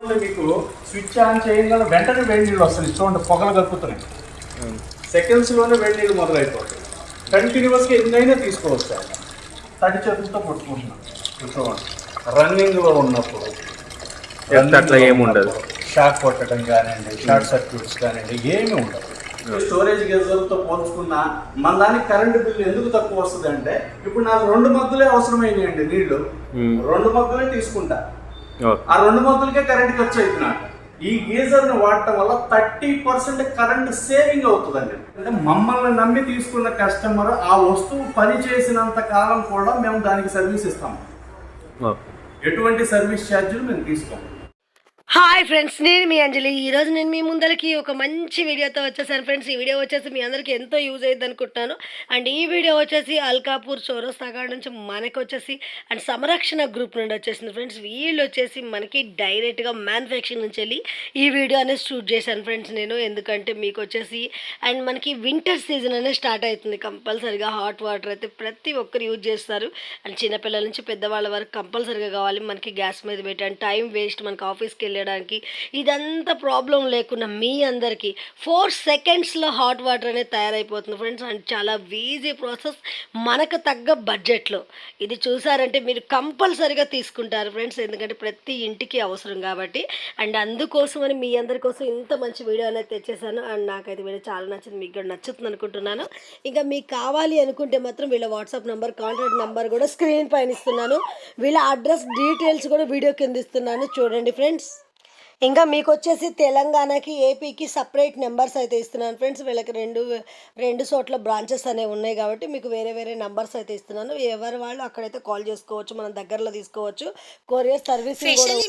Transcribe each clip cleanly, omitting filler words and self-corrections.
మీకు switch on చేయగల వెంటనే వేడి నీళ్ళు వస్తుంది. చూడండి పొగలు కలుపుతున్నాయి, సెకండ్స్లోనే వేడి నీళ్ళు మొదలైపోతాయి. కంటిన్యూస్గా ఎన్నైనా తీసుకోవచ్చు. తడి చేతులతో పట్టుకుంటున్నాం. చూడండి రన్నింగ్లో ఉన్నప్పుడు అట్లా ఏమి ఉండదు, షాక్ కొట్టడం కానివ్వండి, షార్ట్ సర్క్యూట్స్ కానివ్వండి, ఏమీ ఉండదు. స్టోరేజ్ గేజర్తో పోల్చుకున్న మన దానికి కరెంటు బిల్లు ఎందుకు తక్కువ వస్తుంది అంటే, ఇప్పుడు నాకు 2 మగ్గులే అవసరమైనాయండి నీళ్లు, 2 మగ్గులే తీసుకుంటా, ఆ 2 మగ్గులకే కరెంట్ ఖర్చు అవుతున్నాడు. ఈ గీజర్ని వాడటం వల్ల 30% కరెంట్ సేవింగ్ అవుతుందండి. అంటే మమ్మల్ని నమ్మి తీసుకున్న కస్టమర్ ఆ వస్తువు పని చేసినంత కాలం కూడా మేము దానికి సర్వీస్ ఇస్తాము. ఎటువంటి సర్వీస్ ఛార్జీలు మేము తీసుకోము. హాయ్ ఫ్రెండ్స్, నేను మీ అంజలి. ఈరోజు నేను మీ ముందరికి ఒక మంచి వీడియోతో వచ్చేసాను ఫ్రెండ్స్. ఈ వీడియో వచ్చేసి మీ అందరికీ ఎంతో యూజ్ అయ్యింది అనుకుంటున్నాను. అండ్ ఈ వీడియో వచ్చేసి అల్కాపూర్ చౌరస్తా కాడ నుంచి మనకు వచ్చేసి అండ్ సంరక్షణ గ్రూప్ నుండి వచ్చేసింది ఫ్రెండ్స్. వీళ్ళు వచ్చేసి మనకి డైరెక్ట్గా మ్యానుఫ్యాక్చరింగ్ నుంచి వెళ్ళి ఈ వీడియో అనేది షూట్ చేశాను ఫ్రెండ్స్ నేను. ఎందుకంటే మీకు వచ్చేసి అండ్ మనకి వింటర్ సీజన్ అనేది స్టార్ట్ అవుతుంది. కంపల్సరీగా హాట్ వాటర్ అయితే ప్రతి ఒక్కరు యూజ్ చేస్తారు. అండ్ చిన్నపిల్లల నుంచి పెద్దవాళ్ళ వరకు కంపల్సరీగా కావాలి. మనకి గ్యాస్ మీద పెట్టాను, టైం వేస్ట్, మనకి ఆఫీస్కి వెళ్ళడానికి ఇదంతా ప్రాబ్లం లేకుండా మీ అందరికీ 4 సెకండ్స్లో హాట్ వాటర్ అనేది తయారైపోతుంది ఫ్రెండ్స్. అండ్ చాలా ఈజీ ప్రాసెస్, మనకు తగ్గ బడ్జెట్లో. ఇది చూసారంటే మీరు కంపల్సరీగా తీసుకుంటారు ఫ్రెండ్స్, ఎందుకంటే ప్రతి ఇంటికి అవసరం కాబట్టి. అండ్ అందుకోసమని మీ అందరి కోసం ఇంత మంచి వీడియో అనేది తెచ్చేసాను. అండ్ నాకైతే వీడియో చాలా నచ్చింది, మీకు కూడా నచ్చుతుంది అనుకుంటున్నాను. ఇంకా మీకు కావాలి అనుకుంటే మాత్రం వీళ్ళ వాట్సాప్ నెంబర్, కాంటాక్ట్ నెంబర్ కూడా స్క్రీన్ పైన ఇస్తున్నాను. వీళ్ళ అడ్రస్ డీటెయిల్స్ కూడా వీడియో కింద ఇస్తున్నాను, చూడండి ఫ్రెండ్స్. ఇంకా మీకు వచ్చేసి తెలంగాణకి, ఏపీకి సపరేట్ నెంబర్స్ అయితే ఇస్తున్నాను ఫ్రెండ్స్. వీళ్ళకి రెండు చోట్ల బ్రాంచెస్ అనేవి ఉన్నాయి కాబట్టి మీకు వేరే వేరే నెంబర్స్ అయితే ఇస్తున్నాను. ఎవరి వాళ్ళు అక్కడైతే కాల్ చేసుకోవచ్చు, మనం దగ్గరలో తీసుకోవచ్చు. కొరియర్ సర్వీస్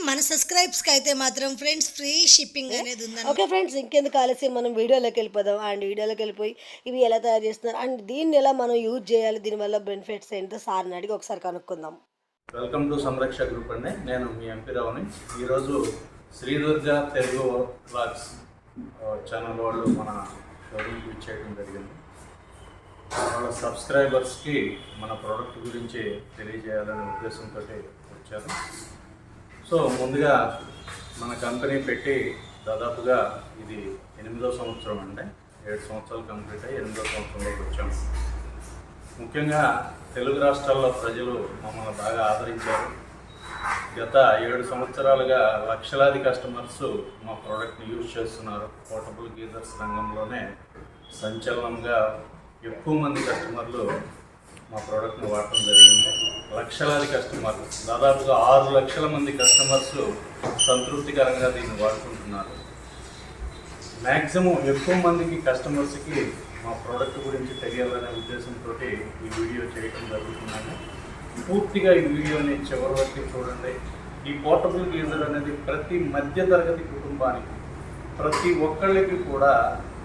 మన సబ్స్క్రైబ్స్కి అయితే మాత్రం ఫ్రెండ్స్ ఫ్రీ షిప్పింగ్ అనేది ఉంది. ఓకే ఫ్రెండ్స్, ఇంకెందుకు ఆలస్యం, మనం వీడియోలోకి వెళ్ళిపోదాం. అండ్ వీడియోలోకి వెళ్ళిపోయి ఇవి ఎలా తయారు చేస్తున్నారు అండ్ దీన్ని ఎలా మనం యూజ్ చేయాలి, దీనివల్ల బెనిఫిట్స్ ఏంటో సార్ని అడిగి ఒకసారి కనుక్కుందాం. వెల్కమ్ టు సంరక్ష గ్రూప్ అండి. నేను మీ ఎంపీ రావుని. ఈరోజు శ్రీదుర్గ తెలుగు వ్లాగ్స్ ఛానల్ వాళ్ళు మన షోరూమ్కి ఇచ్చేయడం జరిగింది. వాళ్ళ సబ్స్క్రైబర్స్కి మన ప్రోడక్ట్ గురించి తెలియజేయాలనే ఉద్దేశంతో వచ్చారు. సో ముందుగా మన కంపెనీ పెట్టి దాదాపుగా ఇది 8వ సంవత్సరం అండి. 7 సంవత్సరాలు కంప్లీట్ అయ్యి 8వ సంవత్సరంలోకి వచ్చాము. ముఖ్యంగా తెలుగు రాష్ట్రాల్లో ప్రజలు మమ్మల్ని బాగా ఆదరించారు. గత 7 సంవత్సరాలుగా లక్షలాది కస్టమర్స్ మా ప్రోడక్ట్ని యూజ్ చేస్తున్నారు. పోర్టబుల్ గీజర్స్ రంగంలోనే సంచలనంగా ఎక్కువ మంది కస్టమర్లు మా ప్రోడక్ట్ని వాడటం జరిగింది. లక్షలాది కస్టమర్లు, దాదాపుగా 6 లక్షల మంది కస్టమర్స్ సంతృప్తికరంగా దీన్ని వాడుకుంటున్నారు. మ్యాక్సిమం ఎక్కువ మందికి కస్టమర్స్కి మా ప్రోడక్ట్ గురించి తెలియాలనే ఉద్దేశంతో ఈ వీడియో చేయడం జరుగుతుందండి. పూర్తిగా ఈ వీడియోని చివరి వరకు చూడండి. ఈ పోర్టబుల్ గీజర్ అనేది ప్రతి మధ్యతరగతి కుటుంబానికి, ప్రతి ఒక్కళ్ళకి కూడా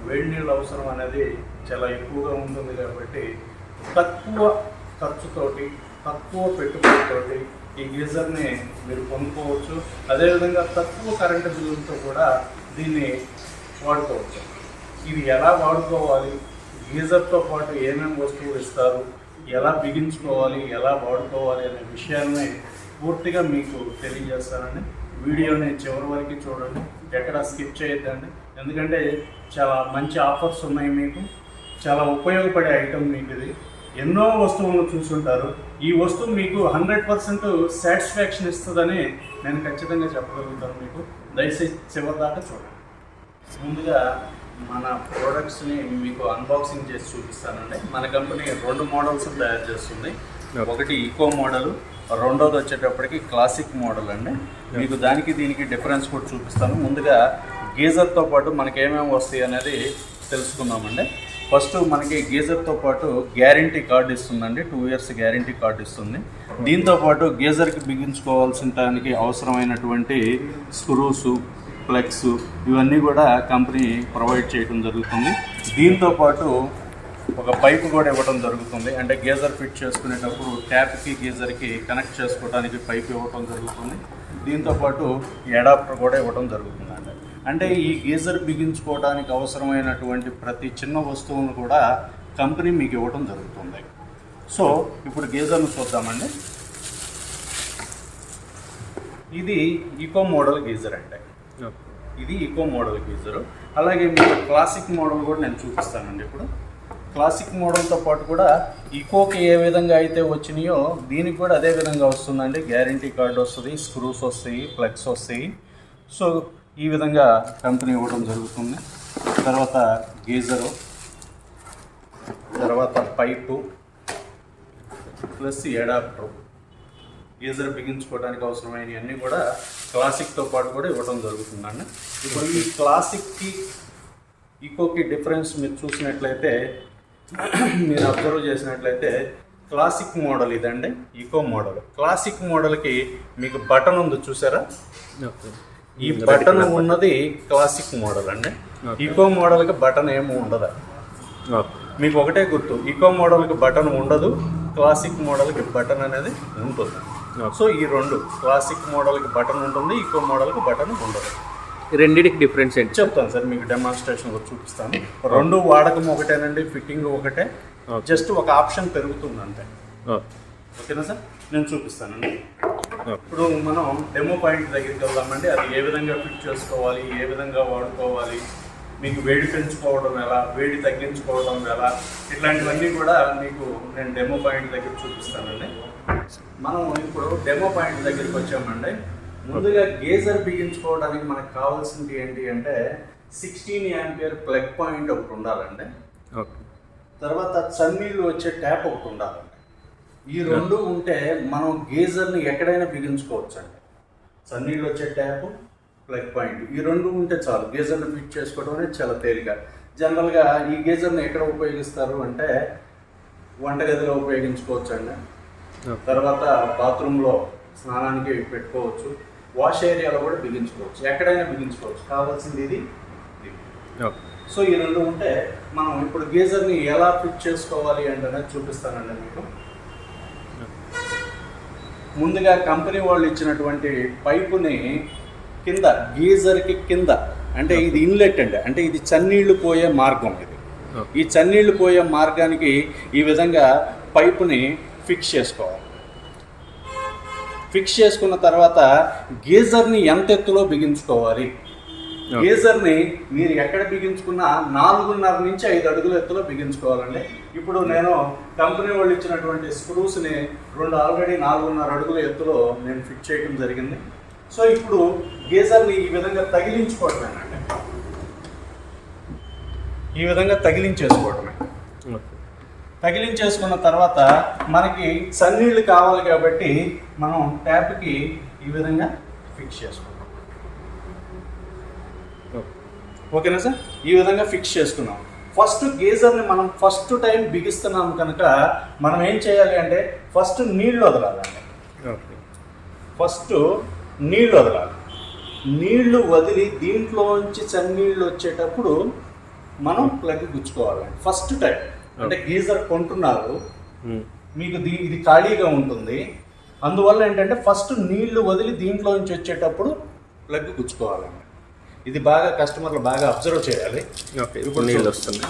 వేడి నీళ్ళు అవసరం అనేది చాలా ఎక్కువగా ఉంటుంది. కాబట్టి తక్కువ ఖర్చుతోటి, తక్కువ పెట్టుబడితోటి ఈ గీజర్ని మీరు కొనుక్కోవచ్చు. అదేవిధంగా తక్కువ కరెంటు బిల్లులతో కూడా దీన్ని వాడుకోవచ్చు. ఇది ఎలా వాడుకోవాలి, గీజర్తో పాటు ఏమేమి వస్తువులు ఇస్తారు, ఎలా బిగించుకోవాలి, ఎలా వాడుకోవాలి అనే విషయాన్ని పూర్తిగా మీకు తెలియజేస్తానండి. వీడియోని చివరి వరకు చూడండి, ఎక్కడ స్కిప్ చేయొద్దండి. ఎందుకంటే చాలా మంచి ఆఫర్స్ ఉన్నాయి, మీకు చాలా ఉపయోగపడే ఐటమ్. మీకు ఇది ఎన్నో వస్తువులను చూసుంటారు. ఈ వస్తువు మీకు 100% సాటిస్ఫాక్షన్ ఇస్తుందని నేను ఖచ్చితంగా చెప్పగలుగుతాను. మీకు దయచేసి చివరి దాకా చూడండి. ముందుగా మన ప్రోడక్ట్స్ని మీకు అన్బాక్సింగ్ చేసి చూపిస్తానండి. మన కంపెనీ 2 మోడల్స్ తయారు చేస్తుంది. ఒకటి ఈకో మోడల్, రెండోది వచ్చేటప్పటికి క్లాసిక్ మోడల్ అండి. మీకు దానికి దీనికి డిఫరెన్స్ కూడా చూపిస్తాను. ముందుగా గీజర్తో పాటు మనకి ఏమేమి వస్తాయి అనేది తెలుసుకుందామండి. ఫస్ట్ మనకి గీజర్తో పాటు గ్యారంటీ కార్డు ఇస్తుందండి. 2 years గ్యారంటీ కార్డు ఇస్తుంది. దీంతోపాటు గీజర్కి బిగించుకోవాల్సిన దానికి అవసరమైనటువంటి స్క్రూసు, ప్లగ్స్ ఇవన్నీ కూడా కంపెనీ ప్రొవైడ్ చేయడం జరుగుతుంది. దీంతోపాటు ఒక పైపు కూడా ఇవ్వడం జరుగుతుంది. అంటే గీజర్ ఫిట్ చేసుకునేటప్పుడు ట్యాప్కి గీజర్కి కనెక్ట్ చేసుకోవడానికి పైపు ఇవ్వడం జరుగుతుంది. దీంతోపాటు అడాప్టర్ కూడా ఇవ్వడం జరుగుతుందండి. అంటే ఈ గీజర్ బిగించుకోవడానికి అవసరమైనటువంటి ప్రతి చిన్న వస్తువును కూడా కంపెనీ మీకు ఇవ్వడం జరుగుతుంది. సో ఇప్పుడు గీజర్ను చూద్దామండి. ఇది ఈకో మోడల్ గీజర్ అంటే ఇది ఈకో మోడల్ గీజరు. అలాగే మీకు క్లాసిక్ మోడల్ కూడా నేను చూపిస్తానండి. ఇప్పుడు క్లాసిక్ మోడల్తో పాటు కూడా ఈకోకి ఏ విధంగా అయితే వచ్చినాయో దీనికి కూడా అదే విధంగా వస్తుందండి. గ్యారంటీ కార్డు వస్తుంది, స్క్రూస్ వస్తాయి, ప్లగ్స్ వస్తాయి. సో ఈ విధంగా కంపెనీ ఇవ్వడం జరుగుతుంది. తర్వాత గీజరు, తర్వాత పైపు ప్లస్ అడాప్టర్, గీజర్ బిగించుకోవడానికి అవసరమైనవన్నీ కూడా క్లాసిక్తో పాటు కూడా ఇవ్వడం జరుగుతుందండి. ఇప్పుడు ఈ క్లాసిక్కి ఈకోకి డిఫరెన్స్ మీరు చూసినట్లయితే, మీరు అబ్జర్వ్ చేసినట్లయితే క్లాసిక్ మోడల్ ఇదండి ఈకో మోడల్. క్లాసిక్ మోడల్కి మీకు బటన్ ఉంది చూసారా, ఈ బటన్ ఉన్నది క్లాసిక్ మోడల్ అండి. ఈకో మోడల్కి బటన్ ఏమి ఉండదు. మీకు ఒకటే గుర్తు, ఈకో మోడల్కి బటన్ ఉండదు, క్లాసిక్ మోడల్కి బటన్ అనేది ఉంటుంది. సో ఈ రెండు, క్లాసిక్ మోడల్కి బటన్ ఉంటుంది, ఈకో మోడల్కి బటన్ ఉండదు. రెండింటికి డిఫరెన్స్ ఏంటి చెప్తాను సార్, మీకు డెమాన్స్ట్రేషన్ కూడా చూపిస్తాను. రెండు వాడకం ఒకటేనండి, ఫిట్టింగ్ ఒకటే, జస్ట్ ఒక ఆప్షన్ పెరుగుతుంది అంతే. ఓకేనా సార్, నేను చూపిస్తానండి. ఇప్పుడు మనం డెమో పాయింట్ దగ్గరికి వెళ్దామండి. అది ఏ విధంగా ఫిట్ చేసుకోవాలి, ఏ విధంగా వాడుకోవాలి, మీకు వేడి పెంచుకోవడం ఎలా, వేడి తగ్గించుకోవడం ఎలా, ఇట్లాంటివన్నీ కూడా మీకు నేను డెమో పాయింట్ దగ్గర చూపిస్తానండి. మనం ఇప్పుడు డెమో పాయింట్ దగ్గరికి వచ్చామండి. ముందుగా గేజర్ బిగించుకోవడానికి మనకు కావాల్సింది ఏంటి అంటే 16 యాంపియర్ ప్లగ్ పాయింట్ ఒకటి ఉండాలండి. తర్వాత చన్నీళ్ళు వచ్చే ట్యాప్ ఒకటి ఉండాలండి. ఈ రెండు ఉంటే మనం గేజర్ని ఎక్కడైనా బిగించుకోవచ్చు అండి. చన్నీళ్ళు వచ్చే ట్యాప్, ప్లగ్ పాయింట్, ఈ రెండు ఉంటే చాలు. గేజర్ని ఫిట్ చేసుకోవడం అనేది చాలా తేలిక. జనరల్గా ఈ గేజర్ని ఎక్కడ ఉపయోగిస్తారు అంటే వంటగదిలో ఉపయోగించుకోవచ్చు అండి. తర్వాత బాత్రూంలో స్నానానికి పెట్టుకోవచ్చు, వాష్ ఏరియాలో కూడా బిగించుకోవచ్చు, ఎక్కడైనా బిగించుకోవచ్చు. కావాల్సింది ఇది. సో ఈ రెండు ఉంటే మనం ఇప్పుడు గేజర్ని ఎలా ఫిట్ చేసుకోవాలి అంటే చూపిస్తానండి మీకు. ముందుగా కంపెనీ వాళ్ళు ఇచ్చినటువంటి పైపుని కింద, గీజర్కి కింద, అంటే ఇది ఇన్లెట్ అండి, అంటే ఇది చన్నీళ్లు పోయే మార్గం. ఇది ఈ చన్నీళ్లు పోయే మార్గానికి ఈ విధంగా పైపుని ఫిక్స్ చేసుకోవాలి. ఫిక్స్ చేసుకున్న తర్వాత గీజర్ని ఎంత ఎత్తులో బిగించుకోవాలి. గీజర్ని మీరు ఎక్కడ బిగించుకున్నా 4.5 నుంచి 5 అడుగుల ఎత్తులో బిగించుకోవాలండి. ఇప్పుడు నేను కంపెనీ వాళ్ళు ఇచ్చినటువంటి స్క్రూస్ని ఆల్రెడీ 4.5 అడుగుల ఎత్తులో నేను ఫిట్ చేయడం జరిగింది. సో ఇప్పుడు గీజర్ని ఈ విధంగా తగిలించుకోవడమేనండి, ఈ విధంగా తగిలించేసుకోవడమే. తగిలించేసుకున్న తర్వాత మనకి చన్నీళ్ళు కావాలి కాబట్టి మనం ట్యాప్కి ఈ విధంగా ఫిక్స్ చేసుకుంటాం. ఓకేనా సార్, ఈ విధంగా ఫిక్స్ చేసుకున్నాం. ఫస్ట్ గీజర్ని మనం ఫస్ట్ టైం బిగిస్తున్నాం కనుక మనం ఏం చేయాలి అంటే ఫస్ట్ నీళ్ళు వదలాలండి. ఫస్ట్ నీళ్ళు వదలాలి. నీళ్లు వదిలి దీంట్లోంచి చన్నీళ్ళు వచ్చేటప్పుడు మనం ప్లగ్ గుచ్చుకోవాలండి ఫస్ట్ టైం. అంటే గీజర్ కొంటున్నారు, మీకు ఇది ఖాళీగా ఉంటుంది, అందువల్ల ఏంటంటే ఫస్ట్ నీళ్లు వదిలి దీంట్లో నుంచి వచ్చేటప్పుడు ప్లగ్ గుచ్చుకోవాలండి. ఇది బాగా కస్టమర్లు బాగా అబ్జర్వ్ చేయాలి. ఓకే, ఇప్పుడు నీళ్ళు వస్తుంది.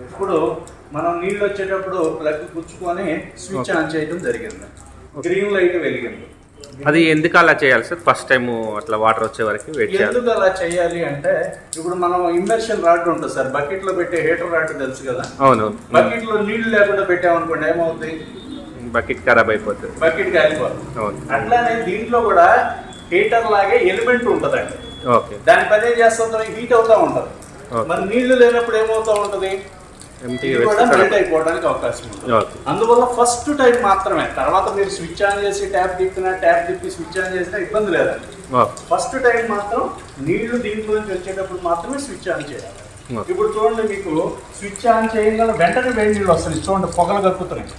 ఇప్పుడు మనం నీళ్ళు వచ్చేటప్పుడు ప్లగ్ గుచ్చుకొని స్విచ్ ఆన్ చేయడం జరిగింది. గ్రీన్ లైట్ వెలిగింది. అది ఎందుకు అలా చేయాలి సార్? ఫస్ట్ టైం అట్లా వాటర్ వచ్చే వరకు వెయిట్ చేయాలి. ఎందుకు అలా చేయాలి అంటే ఇప్పుడు మనం ఇమ్మర్షన్ రాడ్ ఉంటుంది సార్, బకెట్ లో పెట్టే హీటర్ రాడ్ తెలుసు కదా. అవునవును. బకెట్ లో నీళ్లు లేకుండా పెట్టామనుకోండి ఏమవుతుంది, బకెట్ ఖరాబ్ అయిపోతుంది, బకెట్ కాలిపోతుంది. అవును. అట్లానే దీంట్లో కూడా హీటర్ లాగే ఎలిమెంట్ ఉంటుందండి. ఓకే, దాని పని ఏం చేస్తుంది, హీట్ అవుతూ ఉంటుంది. మరి నీళ్లు లేనప్పుడు ఏమవుతూ ఉంటుంది, మెల్ట్ అయిపోవడానికి అవకాశం ఉంటుంది. అందువల్ల ఫస్ట్ టైం మాత్రమే, తర్వాత మీరు స్విచ్ ఆన్ చేసి ట్యాప్ తిప్పి స్విచ్ ఆన్ చేసినా ఇబ్బంది లేదండి. ఫస్ట్ టైం మాత్రం నీళ్లు దీంట్లో నుంచి వచ్చేటప్పుడు మాత్రమే స్విచ్ ఆన్ చేయాలి. ఇప్పుడు చూడండి, మీకు స్విచ్ ఆన్ చేయగల వెంటనే వేడి నీళ్ళు వస్తుంది. చూడండి, పొగలు కక్కుతున్నాయి,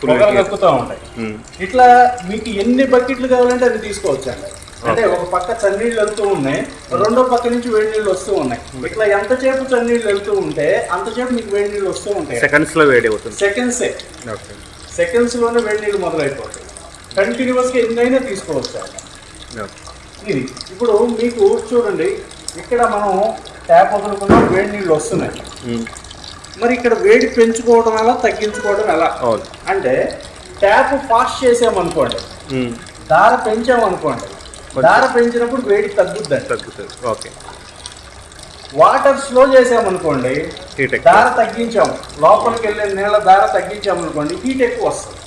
పొగలు కక్కుతూ ఉంటాయి. ఇట్లా మీకు ఎన్ని బకెట్లు కావాలంటే అది తీసుకోవచ్చు అండి. అంటే ఒక పక్క చన్నీళ్ళు వెళ్తూ ఉన్నాయి, రెండో పక్క నుంచి వేడి నీళ్ళు వస్తూ ఉన్నాయి. ఇట్లా ఎంతసేపు చన్నీళ్ళు వెళ్తూ ఉంటే అంతసేపు మీకు వేడి నీళ్ళు వస్తూ ఉంటాయి. సెకండ్స్ లో వేడి అవుతుంది. సెకండ్స్ లోనే వేడి నీళ్ళు మొదలైపోతాయి. కంటిన్యూస్ గా ఎన్నైనా తీసుకోవచ్చు అండి. ఇది ఇప్పుడు మీకు చూడండి, ఇక్కడ మనం ట్యాప్ వదులుకున్న వేడి నీళ్ళు వస్తున్నాయి. మరి ఇక్కడ వేడి పెంచుకోవడం ఎలా, తగ్గించుకోవడం ఎలా? అంటే ట్యాప్ ఫాస్ట్ చేసామనుకోండి, దార పెంచామనుకోండి, దార పెంచినప్పుడు వేడి తగ్గుతుంది. ఓకే. వాటర్ స్లో చేసామనుకోండి, దార తగ్గించాము, లోపలికి వెళ్ళే నీళ్ళ దార తగ్గించామనుకోండి, హీట్ ఎక్కువ వస్తుంది.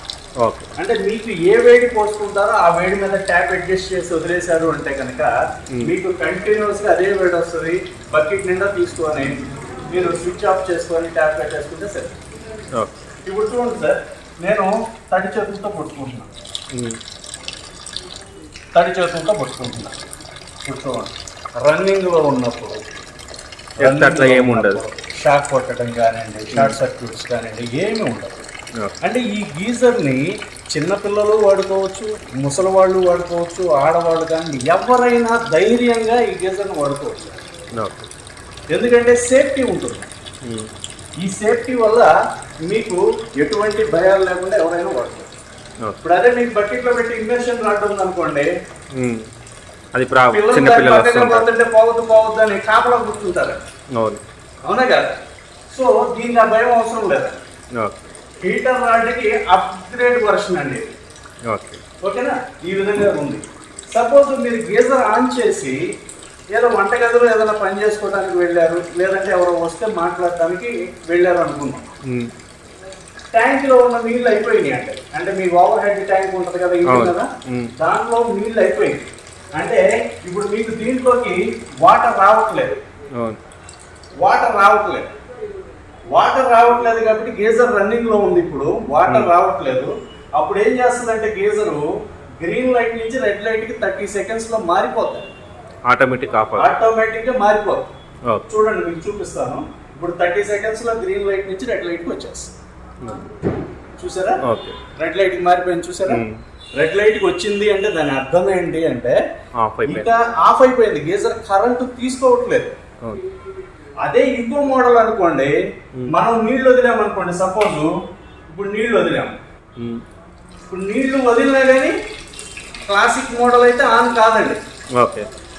ఓకే. అంటే మీకు ఏ వేడి పోసుకుంటారో ఆ వేడి మీద ట్యాప్ అడ్జస్ట్ చేసి వదిలేశారు అంటే కనుక మీకు కంటిన్యూస్గా అదే వేడి వస్తుంది. బకెట్ నిండా తీసుకొని మీరు స్విచ్ ఆఫ్ చేసుకొని ట్యాప్ పెట్టేసుకుంటే సరే. ఇప్పుడు చూడండి సార్, నేను తడి చేతులతో పట్టుకుంటున్నాను. ఇప్పుడు చూడండి, రన్నింగ్లో ఉన్నప్పుడు అట్లా ఏమి ఉండదు, షాక్ కొట్టడం కానివ్వండి, షార్ట్ సర్క్యూట్స్ కానివ్వండి, ఏమీ ఉండదు. అంటే ఈ గీజర్ని చిన్నపిల్లలు వాడుకోవచ్చు, ముసలి వాళ్ళు వాడుకోవచ్చు, ఆడవాళ్ళు కానీ ఎవరైనా ధైర్యంగా ఈ గీజర్ని వాడుకోవచ్చు. ఎందుకంటే సేఫ్టీ ఉంటుంది. ఈ సేఫ్టీ వల్ల మీకు ఎటువంటి భయాలు లేకుండా ఎవరైనా వాడుకోవచ్చు. ఇప్పుడు అదే మీకు బకెట్లో పెట్టి ఇండక్షన్ రాడ్ ఉందనుకోండి, అది పోతుంటే పోవద్దు అని కాపలా కూర్చుంటారు. అవునా కదా? సో దీనికి ఆ భయం అవసరం లేదు. హీటర్ రాడ్కి అప్గ్రేడ్ వర్షన్ అండి. ఓకేనా? ఈ విధంగా ఉంది. సపోజ్ మీరు గీజర్ ఆన్ చేసి ఏదో వంటగదిలో ఏదైనా పని చేసుకోవడానికి వెళ్ళారు, లేదంటే ఎవరో వస్తే మాట్లాడటానికి వెళ్ళారు అనుకున్నాం. ట్యాంక్లో ఉన్న నీళ్ళు అయిపోయినాయి అంటే మీ ఓవర్ హెడ్ ట్యాంక్ ఉంటుంది కదా, ఇంటి కదా, దాంట్లో నీళ్ళు అయిపోయింది. అంటే ఇప్పుడు మీకు దీంట్లోకి వాటర్ రావట్లేదు కాబట్టి గీజర్ రన్నింగ్ లో ఉంది. ఇప్పుడు వాటర్ రావట్లేదు. అప్పుడు ఏం చేస్తుందంటే గీజరు గ్రీన్ లైట్ నుంచి రెడ్ లైట్ కి 30 seconds లో మారిపోతుంది. ఆటోమేటిక్ గా మారిపోతుంది. చూడండి, మీకు చూపిస్తాను. ఇప్పుడు 30 seconds లో గ్రీన్ లైట్ నుంచి రెడ్ లైట్ కి వచ్చేస్తుంది. చూసారా? రెడ్ లైట్ కి మారిపోయింది. చూసారా? రెడ్ లైట్ కి వచ్చింది అంటే దాని అర్థం ఏంటి అంటే ఇంకా ఆఫ్ అయిపోయింది, గీజర్ కరెంటు తీసుకోవట్లేదు. అదే ఇంకో మోడల్ అనుకోండి, మనం నీళ్లు వదిలామనుకోండి, సపోజ్ ఇప్పుడు నీళ్లు వదిలినా కానీ క్లాసిక్ మోడల్ అయితే ఆన్ కాదండి.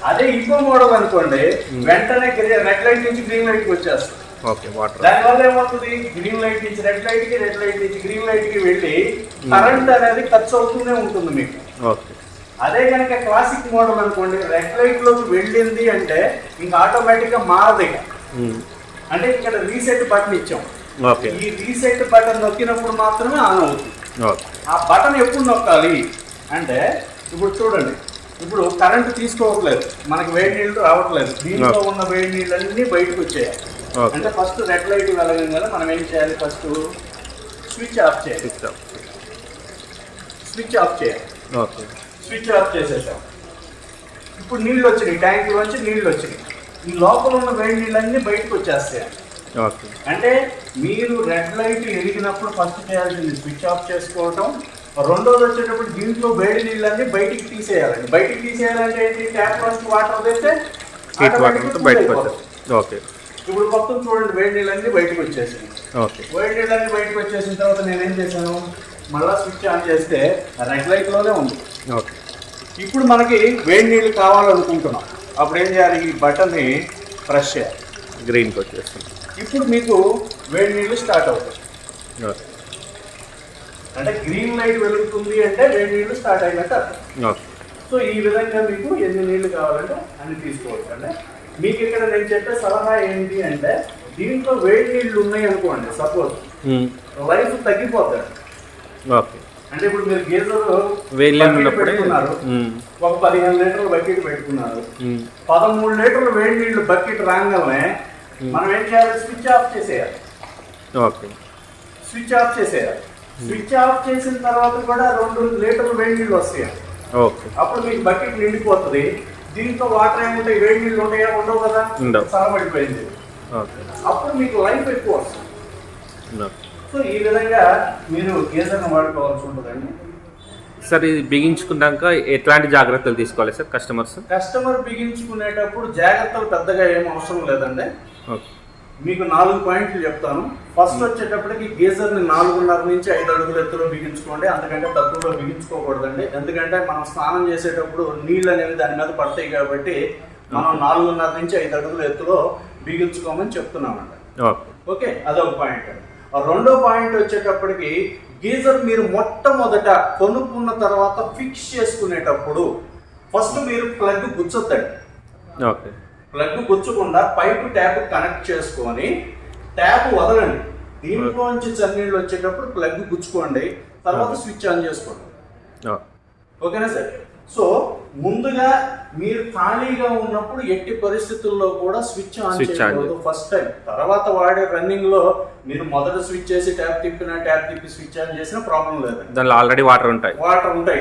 అదే ఇంకో మోడల్ అనుకోండి, వెంటనే రెడ్ లైట్ నుంచి గ్రీన్ లైట్ కి వచ్చేస్తుంది. దానివల్ల ఏమవుతుంది, గ్రీన్ లైట్ నుంచి రెడ్ లైట్ కి, రెడ్ లైట్ నుంచి గ్రీన్ లైట్ కి వెళ్ళి కరెంట్ అనేది ఖర్చు అవుతూనే ఉంటుంది మీకు. అదే కనుక క్లాసిక్ మోడల్ అనుకోండి, రెడ్ లైట్ లోకి వెళ్ళింది అంటే ఇంకా ఆటోమేటిక్ గా మారదు. అంటే ఇక్కడ రీసెట్ బటన్ ఇచ్చాం. ఈ రీసెట్ బటన్ నొక్కినప్పుడు మాత్రమే ఆన్ అవుతుంది. ఆ బటన్ ఎప్పుడు నొక్కాలి అంటే ఇప్పుడు చూడండి, ఇప్పుడు కరెంట్ తీసుకోవట్లేదు, మనకి వేడి నీళ్ళు రావట్లేదు, దీంట్లో ఉన్న వేడి నీళ్ళన్నీ బయటకు వచ్చేయాలి. అంటే ఫస్ట్ రెడ్ లైట్ వెలగంగానే మనం ఏం చేయాలి, ఫస్ట్ స్విచ్ ఆఫ్ చేయాలి. స్విచ్ ఆఫ్ చేసేసాం. ఇప్పుడు నీళ్ళు వచ్చినాయి, ట్యాంక్ లోంచి నీళ్ళు వచ్చినాయి. ఈ లోపల ఉన్న వేడి నీళ్ళన్నీ బయటకు వచ్చేస్తాయి. అంటే మీరు రెడ్ లైట్ వెలిగినప్పుడు ఫస్ట్ చేయాల్సింది స్విచ్ ఆఫ్ చేసుకోవటం. రెండోది వచ్చేటప్పుడు దీంట్లో వేడి నీళ్ళన్నీ బయటికి తీసేయాలండి. బయటికి తీసేయాలంటే ఏంటి, ట్యాప్ ఫస్ట్ వాటర్ వేస్తే ఇప్పుడు మొత్తం చూడండి, వేడి నీళ్ళన్నీ బయటకు వచ్చేసింది. వేడి నీళ్ళన్నీ బయటకు వచ్చేసిన తర్వాత నేనేం చేశాను, మళ్ళీ స్విచ్ ఆన్ చేస్తే రెడ్ లైట్ లోనే ఉంది. ఇప్పుడు మనకి వేడి నీళ్ళు కావాలనుకుంటున్నాం, అప్పుడు ఏం చేయాలి, ఈ బటన్ని ప్రెస్ చేయాలి, గ్రీన్కి వచ్చేస్తుంది. ఇప్పుడు మీకు వేడి నీళ్ళు స్టార్ట్ అవుతాయి. అంటే గ్రీన్ లైట్ వెలుగుతుంది అంటే వేడి నీళ్ళు స్టార్ట్ అయినట్టు అర్థం. సో ఈ విధంగా మీకు ఎన్ని నీళ్లు కావాలంటే అన్ని తీసుకోవచ్చు. అంటే మీకు ఇక్కడ నేను చెప్పే సలహా ఏంటి అంటే, దీంట్లో వేడి నీళ్లు ఉన్నాయి అనుకోండి, సపోజ్ లైఫ్ తగ్గిపోతాడు. అంటే ఇప్పుడు మీరు గీజర్ పెట్టుకున్నారు, ఒక 15 లీటర్ల బకెట్ పెట్టుకున్నారు, 13 లీటర్ల వేడి నీళ్లు బకెట్ రాగానే మనం ఏం చేయాలి, స్విచ్ ఆఫ్ చేసేయాలి. స్విచ్ ఆఫ్ చేసిన తర్వాత కూడా 2 లీటర్ల వేడి నీళ్ళు వస్తాయి. అప్పుడు మీకు బకెట్ నిండిపోతుంది. దీంట్లో వాటర్ ఏముంటాయి, వేడి నీళ్ళు ఉంటాయా, ఉండవు కదా, చల్లబడిపోయింది. అప్పుడు మీకు లైఫ్ ఎక్కువ వస్తుంది. సో ఈ విధంగా మీరు గీజర్ని వాడుకోవాల్సి ఉంటుందండి. సార్, ఇది బిగించుకున్నాక ఎట్లాంటి జాగ్రత్తలు తీసుకోవాలి సార్ కస్టమర్ బిగించుకునేటప్పుడు జాగ్రత్తలు పెద్దగా ఏం అవసరం లేదండి. మీకు 4 పాయింట్లు చెప్తాను. ఫస్ట్ వచ్చేటప్పటికి గీజర్ని 4.5 నుంచి 5 అడుగుల ఎత్తులో బిగించుకోండి, అంతకంటే తక్కువలో బిగించుకోకూడదండి. ఎందుకంటే మనం స్నానం చేసేటప్పుడు నీళ్ళు అనేవి దాని మీద పడతాయి కాబట్టి మనం 4.5 నుంచి 5 అడుగుల ఎత్తులో బిగించుకోమని చెప్తున్నామండి. ఓకే, అదొక పాయింట్. రెండో పాయింట్ వచ్చేటప్పటికి గీజర్ మీరు మొట్టమొదట కొనుక్కున్న తర్వాత ఫిక్స్ చేసుకునేటప్పుడు ఫస్ట్ మీరు ప్లగ్ గుచ్చొద్దండి. ఓకే, ప్లగ్ గుచ్చకుండా పైపు ట్యాప్ కనెక్ట్ చేసుకొని ట్యాప్ వదలండి. దీంట్లోంచి చన్నీళ్ళు వచ్చేటప్పుడు ప్లగ్ గుచ్చుకోండి, తర్వాత స్విచ్ ఆన్ చేసుకోండి. ఓకేనా సార్? సో ముందుగా మీరు ఖాళీగా ఉన్నప్పుడు ఎట్టి పరిస్థితుల్లో కూడా స్విచ్ ఆన్ చేయకూడదు ఫస్ట్ టైం. తర్వాత వాడే రన్నింగ్ లో మీరు మొదట స్విచ్ చేసి ట్యాప్ తిప్పి స్విచ్ ఆన్ చేసినా ప్రాబ్లం లేదు. దానిలో ఆల్రెడీ వాటర్ ఉంటాయి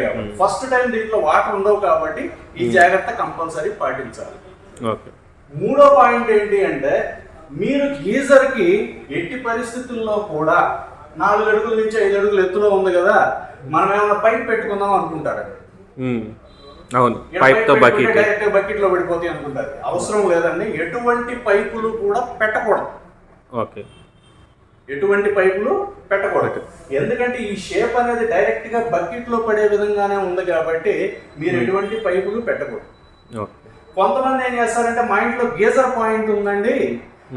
కాబట్టి ఫస్ట్ టైం దీంట్లో వాటర్ ఉండవు కాబట్టి ఈ జాగ్రత్త కంపల్సరీ పాటించాలి. మూడో పాయింట్ ఏంటి అంటే మీరు గీజర్ కి ఎట్టి పరిస్థితుల్లో కూడా 4 అడుగుల నుంచి 5 అడుగులు ఎత్తులో ఉంది కదా, మనం ఏమైనా పైప్ పెట్టుకుందాం అనుకుంటారు. అవును, పైప్ తో డైరెక్ట్ బకెట్ లో పడిపోతాయి అనుకుంటారు. అవసరం లేదండి, ఎటువంటి పైపులు కూడా పెట్టకూడదు. ఓకే, ఎటువంటి పైపులు పెట్టకూడదు. ఎందుకంటే ఈ షేప్ అనేది డైరెక్ట్ గా బకెట్ లో పడే విధంగానే ఉంది కాబట్టి మీరు ఎటువంటి పైపులు పెట్టకూడదు. కొంతమంది ఏం చేస్తారంటే మా ఇంట్లో గీజర్ పాయింట్ ఉందండి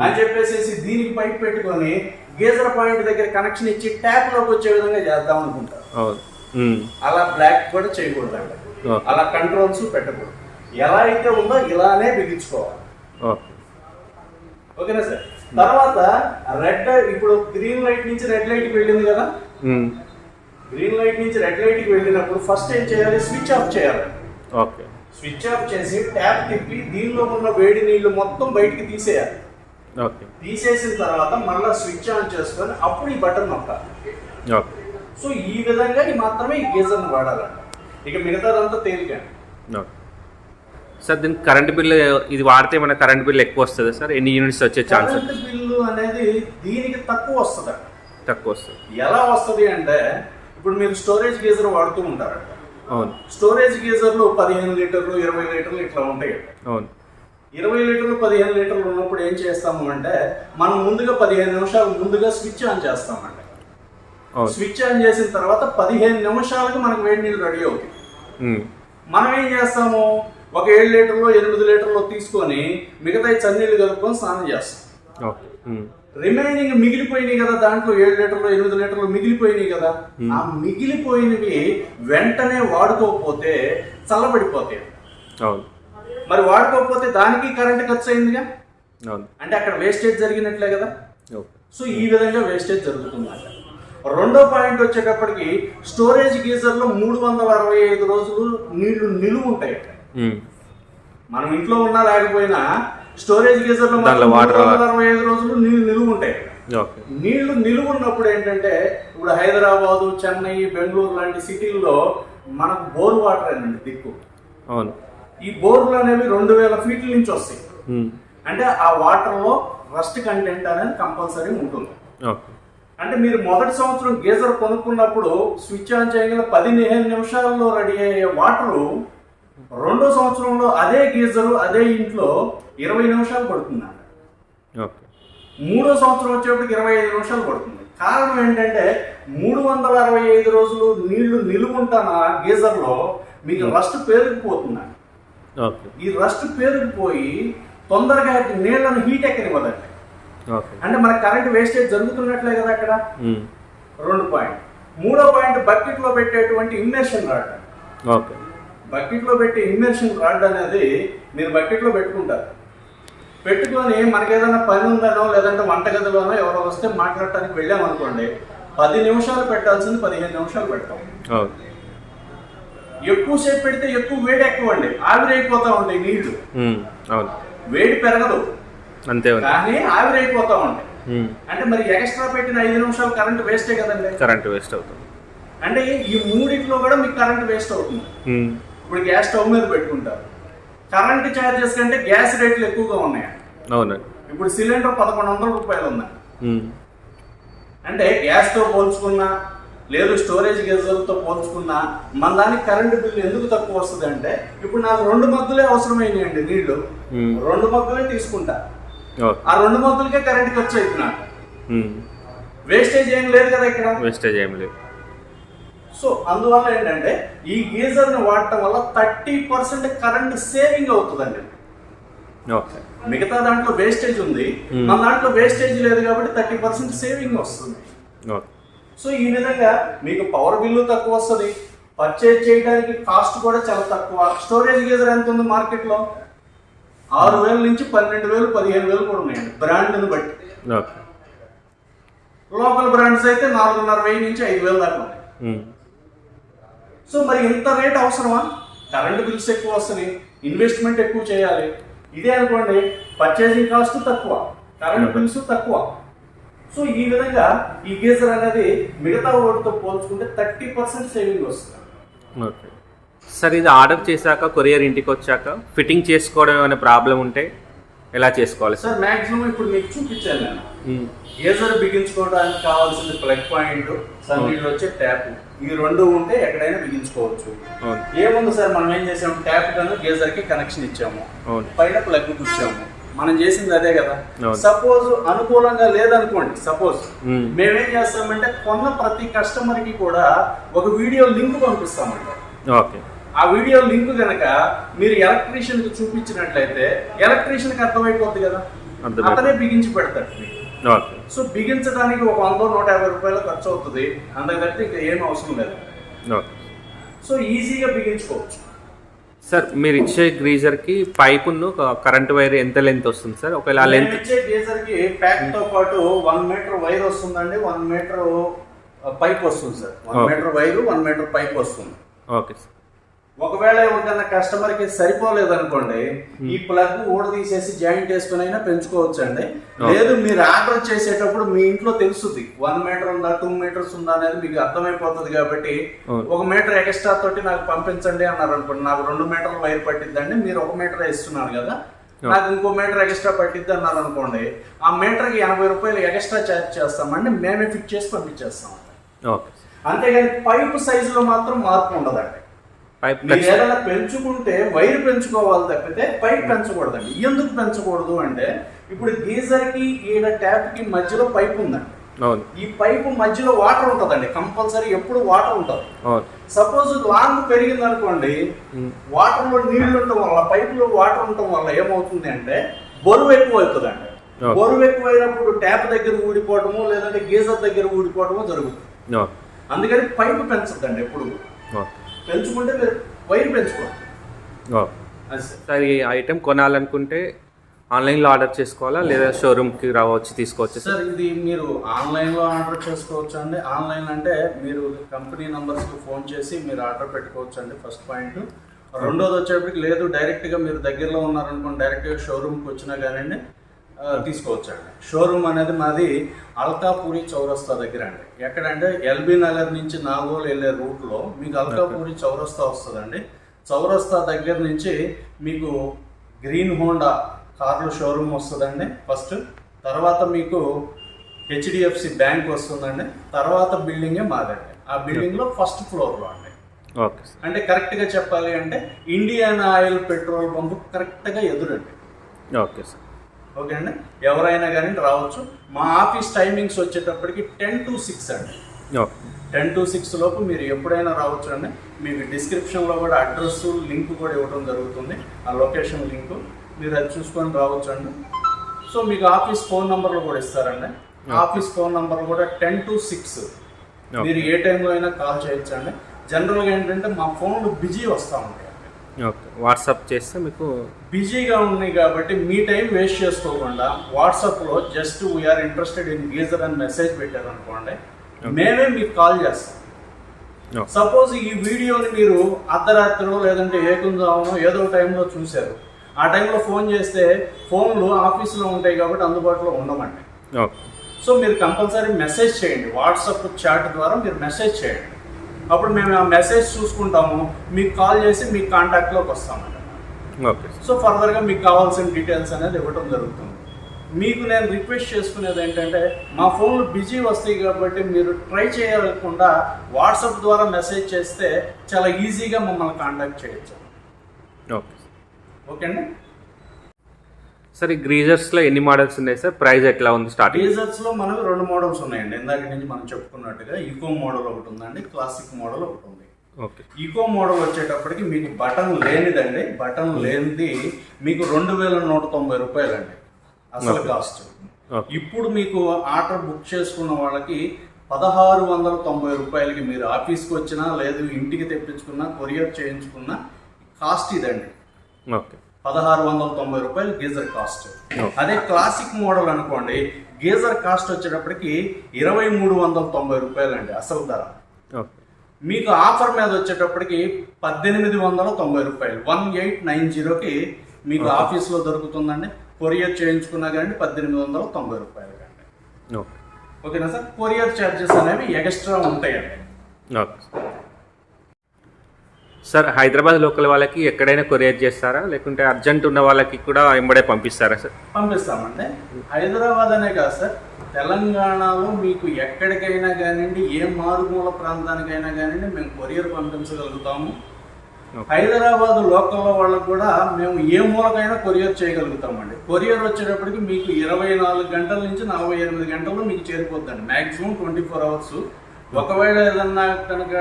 అని చెప్పేసి దీనికి పైప్ పెట్టుకొని గీజర్ పాయింట్ దగ్గర కనెక్షన్ ఇచ్చి ట్యాప్ లోకి వచ్చే విధంగా చేద్దాం అనుకుంటారు. అలా బ్లాక్ కూడా చేయకూడదండి, అలా కంట్రోల్స్ పెట్టకూడదు. ఎలా అయితే ఉందో ఇలానే బిగించుకోవాలి. ఓకేనా సార్? తర్వాత రెడ్, ఇప్పుడు గ్రీన్ లైట్ నుంచి రెడ్ లైట్ కి వెళ్ళింది కదా, గ్రీన్ లైట్ నుంచి రెడ్ లైట్ కి వెళ్ళినప్పుడు ఫస్ట్ ఏం చేయాలి? స్విచ్ ఆఫ్ చేయాలి. స్విచ్ ఆఫ్ చేసి ట్యాప్ తిప్పి దీనిలో ఉన్న వేడి నీళ్లు మొత్తం బయటికి తీసేయాలి. తీసేసిన తర్వాత మళ్ళీ స్విచ్ ఆన్ చేసుకొని అప్పుడు ఈ బటన్ నొక్కాలి. సో ఈ విధంగా మాత్రమే ఈ గీజర్ని వాడాలంట. ఇక మిగతాదంతా తేలిక. సార్ దీనికి కరెంట్ బిల్లు ఇది వాడితే మన కరెంట్ బిల్ ఎక్కువ వస్తుంది సార్? ఎన్ని యూనిట్స్ వచ్చే ఛాన్స్? కరెంట్ బిల్లు అనేది దీనికి తక్కువ వస్తుంది. ఎలా వస్తుంది అంటే ఇప్పుడు మీరు స్టోరేజ్ గీజర్ వాడుతూ ఉంటారంట. అవును, స్టోరేజ్ గీజర్లు 15 లీటర్లు 20 లీటర్లు ఇట్లా ఉంటాయి. అవును, 20 లీటర్లు 15 లీటర్లు ఉన్నప్పుడు ఏం చేస్తాము అంటే మనం ముందుగా 15 నిమిషాలు ముందుగా స్విచ్ ఆన్ చేస్తామండి. స్విచ్ ఆన్ చేసిన తర్వాత 15 నిమిషాలకు మనకు వేడి నీళ్ళు రెడీ అవుతాయి. మనం ఏం చేస్తాము, ఒక 7 లీటర్లో 8 లీటర్లో తీసుకొని మిగతా చన్నీళ్ళు కలుపుకొని స్నానం చేస్తాం. రిమైనింగ్ మిగిలిపోయినాయి కదా, దాంట్లో 7 లీటర్లు 8 లీటర్లు మిగిలిపోయినాయి కదా, ఆ మిగిలిపోయినవి వెంటనే వాడుకోకపోతే చల్లబడిపోతాయి. మరి వాడుకోకపోతే దానికి కరెంట్ ఖర్చు అయిందిగా, అంటే అక్కడ వేస్టేజ్ జరిగినట్లే కదా. సో ఈ విధంగా వేస్టేజ్ జరుగుతుంది. రెండో పాయింట్ వచ్చేటప్పటికి స్టోరేజ్ గీజర్ లో 365 రోజులు నీళ్లు నిలువ ఉంటాయి. మనం ఇంట్లో ఉన్నా లేకపోయినా స్టోరేజ్ గీజర్ లో 365 రోజులు నీళ్లు నిలువ ఉంటాయి. నీళ్లు నిలువ ఉన్నప్పుడు ఏంటంటే ఇప్పుడు హైదరాబాదు, చెన్నై, బెంగళూరు లాంటి సిటీల్లో మనకు బోర్ వాటర్ అండి దిక్కు. అవును, ఈ బోర్లు అనేవి 2000 ఫీట్ల నుంచి వస్తాయి. అంటే ఆ వాటర్ లో రస్ట్ కంటెంట్ అనేది కంపల్సరీ ఉంటుంది. అంటే మీరు మొదటి సంవత్సరం గీజర్ కొనుక్కున్నప్పుడు స్విచ్ ఆన్ చేయగల 15 నిమిషాల్లో రెడీ అయ్యే వాటరు రెండో సంవత్సరంలో అదే గీజరు అదే ఇంట్లో 20 నిమిషాలు పడుతుందండి. మూడో సంవత్సరం వచ్చేప్పటికి 25 నిమిషాలు పడుతుంది. కారణం ఏంటంటే 365 రోజులు నీళ్లు నిలువుంటాన గీజర్ లో మీకు రస్ట్ పేరుకుపోతుందండి. ఈ రస్ట్ పేరుకుపోయి తొందరగా నీళ్లను హీట్ ఎక్కనివ్వదండి. అంటే మన కరెంట్ వేస్టేజ్ జరుగుతున్నట్లే కదా అక్కడ. 2 పాయింట్. మూడో పాయింట్ బకెట్ లో పెట్టేటువంటి ఇమ్మర్షన్ రాడ్. బకెట్ లో పెట్టే ఇమ్మర్షన్ రాడ్ అనేది మీరు బకెట్ లో పెట్టుకుంటారు. పెట్టుకొని మనకి ఏదైనా పని ఉందనో లేదంటే వంటగదిలోనో ఎవరో వస్తే మాట్లాడటానికి వెళ్ళామనుకోండి, 10 నిమిషాలు పెట్టాల్సింది 15 నిమిషాలు పెడతాం. ఎక్కువసేపు పెడితే ఎక్కువ వేడి ఎక్కువ అండి, ఆవిరైపోతా ఉంటాయి నీళ్లు. వేడి పెరగదు అంతే, కానీ ఆవిరైపోతా ఉంటాయి. అంటే మరి ఎక్స్ట్రా పెట్టిన 5 నిమిషాలు కరెంట్ వేస్టే కదండి. కరెంట్ వేస్ట్ అవుతుంది. అంటే ఈ మూడిట్లో కూడా మీకు కరెంట్ వేస్ట్ అవుతుంది. ఇప్పుడు గ్యాస్ స్టవ్ మీద పెట్టుకుంటారు, కరెంట్ ఛార్జెస్ కంటే గ్యాస్ రేట్లు ఎక్కువగా ఉన్నాయి. అవునండి, ఇప్పుడు సిలిండర్ 1100 రూపాయలు ఉన్నాయి. అంటే గ్యాస్ తో పోల్చుకున్నా లేదు స్టోరేజ్ గీజర్తో పోల్చుకున్నా మన దానికి కరెంటు బిల్లు ఎందుకు తక్కువ వస్తుంది అంటే ఇప్పుడు నాకు 2 మగ్గులే అవసరమైనాయండి నీళ్లు, 2 మగ్గులే తీసుకుంటా, ఆ 2 మగ్గులకే కరెంట్ ఖర్చు అవుతుంది నాకు. వేస్టేజ్ ఏం లేదు కదా ఇక్కడ, వేస్టేజ్ ఏం లేదు. సో అందువల్ల ఏంటంటే ఈ గీజర్ని వాడటం వల్ల 30% కరెంట్ సేవింగ్ అవుతుందండి. ఓకే. మిగతా దాంట్లో వేస్టేజ్ ఉంది, మన దాంట్లో వేస్టేజ్ లేదు కాబట్టి 30% సేవింగ్ వస్తుంది. ఓకే. సో ఈ విధంగా మీకు పవర్ బిల్లు తక్కువ వస్తుంది, పర్చేజ్ చేయడానికి కాస్ట్ కూడా చాలా తక్కువ. స్టోరేజ్ గీజర్ ఎంత ఉంది మార్కెట్లో? 6,000 నుంచి 12,000, 15,000 కూడా ఉన్నాయండి బ్రాండ్ని బట్టి. లోకల్ బ్రాండ్స్ అయితే 4,500 నుంచి 5,000 దాకా ఉన్నాయి. సో మరి ఇంత రేట్ అవసరమా? కరెంట్ బిల్స్ ఎక్కువ వస్తున్నాయి, ఇన్వెస్ట్మెంట్ ఎక్కువ చేయాలి. ఇదే అనుకోండి, పర్చేసింగ్ కాస్ట్ తక్కువ, కరెంట్ బిల్స్ తక్కువ. సో ఈ విధంగా ఈ గీజర్ అనేది మిగతా వాటితో పోల్చుకుంటే 30% సేవింగ్ వస్తుంది. ఓకే సార్, ఇది ఆర్డర్ చేశాక కొరియర్ ఇంటికి వచ్చాక ఫిట్టింగ్ చేసుకోవడం ఏమైనా ప్రాబ్లం ఉంటే ఎలా చేసుకోవాలి సార్? మ్యాక్సిమం ఇప్పుడు మీకు చూపించాను నేను. గీజర్ బిగించుకోవడానికి కావాల్సిన ప్లగ్ పాయింట్, సన్నీళ్ళు వచ్చే ట్యాప్, ఈ రెండు ఉంటే ఎక్కడైనా బిగించుకోవచ్చు. ఏముంది సార్, మనం ఏం చేసాము, ట్యాప్ కన్నా గీజర్ కి కనెక్షన్ ఇచ్చాము, పైన ప్లగ్ కూర్చాము, మనం చేసింది అదే కదా. సపోజ్ అనుకూలంగా లేదనుకోండి, సపోజ్ మేమేం చేస్తామంటే కొన్న ప్రతి కస్టమర్ కి కూడా ఒక వీడియో లింక్ పంపిస్తామంట. ఆ వీడియో లింక్ కనుక మీరు ఎలక్ట్రీషియన్ కి చూపించినట్లయితే ఎలక్ట్రీషియన్ కి అర్థమైపోతుంది కదా, అతనే బిగించి పెడతాడు. సో బిగించడానికి ఒక 100-150 రూపాయలు ఖర్చు అవుతుంది, అందుకంటే ఇంకా ఏం అవసరం లేదు. సో ఈజీగా బిగించుకోవచ్చు. సార్ మీరు ఇచ్చే గ్రీజర్ కి పైపును కరెంట్ వైర్ ఎంత లెంత్ వస్తుంది సార్? ఒకవేళ లెంత్ ఇచ్చే గీజర్ కి ప్యాక్ తో పాటు 1 మీటర్ వైర్ వస్తుందండి, 1 మీటర్ పైప్ వస్తుంది sir. 1 metre wire, 1 metre pipe వస్తుంది. Okay sir. ఒకవేళ ఎవరికైనా కస్టమర్ కి సరిపోలేదు అనుకోండి, ఈ ప్లగ్ ఊడ తీసేసి జాయింట్ వేసుకుని అయినా పెంచుకోవచ్చు అండి. లేదు మీరు ఆర్డర్ చేసేటప్పుడు మీ ఇంట్లో తెలుస్తుంది 1 మీటర్ ఉందా 2 మీటర్స్ ఉందా అనేది మీకు అర్థమైపోతుంది కాబట్టి 1 మీటర్ ఎక్స్ట్రా తోటి నాకు పంపించండి అన్నారు అనుకోండి, నాకు 2 మీటర్ల వైర్ పట్టిద్దండి, మీరు 1 మీటర్ ఇస్తున్నారు కదా, నాకు ఇంకో మీటర్ ఎక్స్ట్రా పట్టిద్ది అన్నారు అనుకోండి, ఆ మీటర్కి 80 రూపాయలు ఎక్స్ట్రా ఛార్జ్ చేస్తామండి, మేమే ఫిట్ చేసి పంపించేస్తాం. అంతేగాని పైప్ సైజులో మాత్రం మార్పు ఉండదండి. ఏదైనా పెంచుకుంటే వైర్ పెంచుకోవాలి తప్పితే పైప్ పెంచకూడదండి. ఎందుకు పెంచకూడదు అంటే, ఇప్పుడు గీజర్ కి ఈడ ట్యాప్ కి మధ్యలో పైప్ ఉందండి, ఈ పైప్ మధ్యలో వాటర్ ఉంటదండి, కంపల్సరీ ఎప్పుడు వాటర్ ఉంటుంది. సపోజ్ లాంగ్ పెరిగింది అనుకోండి, వాటర్ లో నీళ్లు ఉండటం వల్ల, పైప్ లో వాటర్ ఉండటం వల్ల ఏమవుతుంది అంటే బరువు ఎక్కువ అవుతుందండి. బరువు ఎక్కువ అయినప్పుడు ట్యాప్ దగ్గర ఊడిపోవటము, లేదంటే గీజర్ దగ్గర ఊడిపోవటము జరుగుతుంది. అందుకని పైపు పెంచద్దండి ఎప్పుడు. పెంచుకుంటే మీరు వైర్ పెంచుకోవాలి. సార్ ఈ ఐటెం కొనాలనుకుంటే ఆన్లైన్లో ఆర్డర్ చేసుకోవాలా లేదా షోరూమ్కి రావచ్చు తీసుకోవచ్చు సార్? ఇది మీరు ఆన్లైన్లో ఆర్డర్ చేసుకోవచ్చు అండి. ఆన్లైన్ అంటే మీరు కంపెనీ నంబర్స్కి ఫోన్ చేసి మీరు ఆర్డర్ పెట్టుకోవచ్చు అండి, ఫస్ట్ పాయింట్. రెండోది వచ్చేప్పటికి లేదు డైరెక్ట్గా మీరు దగ్గరలో ఉన్నారనుకోండి, డైరెక్ట్గా షోరూమ్కి వచ్చినా కానివ్వండి తీసుకోవచ్చు అండి. షోరూమ్ అనేది మాది అల్కాపూరి చౌరస్తా దగ్గర అండి. ఎక్కడంటే ఎల్బీ నగర్ నుంచి నాగోల్ వెళ్ళే రూట్లో మీకు అల్కాపూరి చౌరస్తా వస్తుందండి. చౌరస్తా దగ్గర నుంచి మీకు గ్రీన్ హోండా కార్ల షోరూమ్ వస్తుందండి ఫస్ట్, తర్వాత మీకు HDFC బ్యాంక్ వస్తుందండి, తర్వాత బిల్డింగే మాదండి. ఆ బిల్డింగ్లో ఫస్ట్ ఫ్లోర్లో అండి. అంటే కరెక్ట్గా చెప్పాలి అంటే ఇండియన్ ఆయిల్ పెట్రోల్ బంక్ కరెక్ట్గా ఎదురండి. Okay sir. ఓకే అండి, ఎవరైనా కానీ రావచ్చు. మా ఆఫీస్ టైమింగ్స్ వచ్చేటప్పటికి 10 to 6 అండి. 10 to 6 లోపు మీరు ఎప్పుడైనా రావచ్చు అండి. మీకు డిస్క్రిప్షన్లో కూడా అడ్రస్ లింక్ కూడా ఇవ్వడం జరుగుతుంది, ఆ లొకేషన్ లింక్, మీరు అది చూసుకొని రావచ్చు అండి. సో మీకు ఆఫీస్ ఫోన్ నెంబర్లు కూడా ఇస్తారండి. ఆఫీస్ ఫోన్ నెంబర్ కూడా 10 to 6 మీరు ఏ టైంలో అయినా కాల్ చేయొచ్చు అండి. జనరల్గా ఏంటంటే మా ఫోన్లు బిజీ వస్తూ ఉంటాయి. వాట్సాప్ చేస్తే మీకు బిజీగా ఉన్నాయి కాబట్టి మీ టైం వేస్ట్ చేసుకోకుండా వాట్సాప్లో just we are interested in geyser అని మెసేజ్ పెట్టారు అనుకోండి, మేమే మీకు కాల్ చేస్తాం. సపోజ్ ఈ వీడియోని మీరు అర్ధరాత్రిలో లేదంటే ఏకుందామో ఏదో టైంలో చూశారు, ఆ టైంలో ఫోన్ చేస్తే ఫోన్లు ఆఫీసులో ఉంటాయి కాబట్టి అందుబాటులో ఉండమండి. సో మీరు కంపల్సరీ మెసేజ్ చేయండి, వాట్సాప్ చాట్ ద్వారా మీరు మెసేజ్ చేయండి. అప్పుడు మేము ఆ మెసేజ్ చూసుకుంటాము, మీకు కాల్ చేసి మీకు కాంటాక్ట్లోకి వస్తామండి. సో ఫర్దర్గా మీకు కావాల్సిన డీటెయిల్స్ అనేది ఇవ్వడం జరుగుతుంది. మీకు నేను రిక్వెస్ట్ చేసుకునేది ఏంటంటే, మా ఫోన్లు బిజీ వస్తాయి కాబట్టి మీరు ట్రై చేయకుండా వాట్సాప్ ద్వారా మెసేజ్ చేస్తే చాలా ఈజీగా మమ్మల్ని కాంటాక్ట్ చేయొచ్చు. ఓకే అండి. సార్ ఈ గ్రీజర్స్లో ఎన్ని మోడల్స్ ఉన్నాయి సార్? ప్రైస్ ఎట్లా ఉంది స్టార్టింగ్? గ్రీజర్స్లో మనకు 2 మోడల్స్ ఉన్నాయండి. ఇందాక నుంచి మనం చెప్పుకున్నట్టుగా ఈకో మోడల్ ఒకటి ఉందండి, క్లాసిక్ మోడల్ ఒకటి ఉంది. ఓకే. ఈకో మోడల్ వచ్చేటప్పటికి మీకు బటన్ లేనిదండి, బటన్ లేనిది మీకు 2190 రూపాయలండి అసలు కాస్ట్. ఇప్పుడు మీకు ఆర్డర్ బుక్ చేసుకున్న వాళ్ళకి 1690 రూపాయలకి మీరు ఆఫీస్కి వచ్చినా లేదు ఇంటికి తెప్పించుకున్నా కొరియర్ చేయించుకున్నా కాస్ట్ ఇదండి. ఓకే. 1690 రూపాయలు గీజర్ కాస్ట్. అదే క్లాసిక్ మోడల్ అనుకోండి, గీజర్ కాస్ట్ వచ్చేటప్పటికి 2390 రూపాయలండి అసలు ధర. మీకు ఆఫర్ మీద వచ్చేటప్పటికి 1890 రూపాయలు 1890కి మీకు ఆఫీస్లో దొరుకుతుందండి. కొరియర్ చేయించుకున్నా కానీ 1890 రూపాయలు కండి. ఓకేనా సార్? కొరియర్ ఛార్జెస్ అనేవి ఎక్స్ట్రా ఉంటాయండి. సార్ హైదరాబాద్ లోకల్ వాళ్ళకి ఎక్కడైనా కొరియర్ చేస్తారా, లేకుంటే అర్జెంట్ ఉన్న వాళ్ళకి కూడా ఎంబడే పంపిస్తారా సార్? పంపిస్తామండి. హైదరాబాద్ అనే కాదు సార్, తెలంగాణలో మీకు ఎక్కడికైనా కానివ్వండి, ఏ మారుమూల ప్రాంతానికైనా కానివ్వండి మేము కొరియర్ పంపించగలుగుతాము. హైదరాబాద్ లోకల్ వాళ్ళకు కూడా మేము ఏ మూలకైనా కొరియర్ చేయగలుగుతామండి. కొరియర్ వచ్చేటప్పటికి మీకు 24 గంటల నుంచి 48 గంటల్లో మీకు చేరిపోద్దండి, మ్యాక్సిమం 24 అవర్స్. ఒకవేళ ఏదన్నా కనుక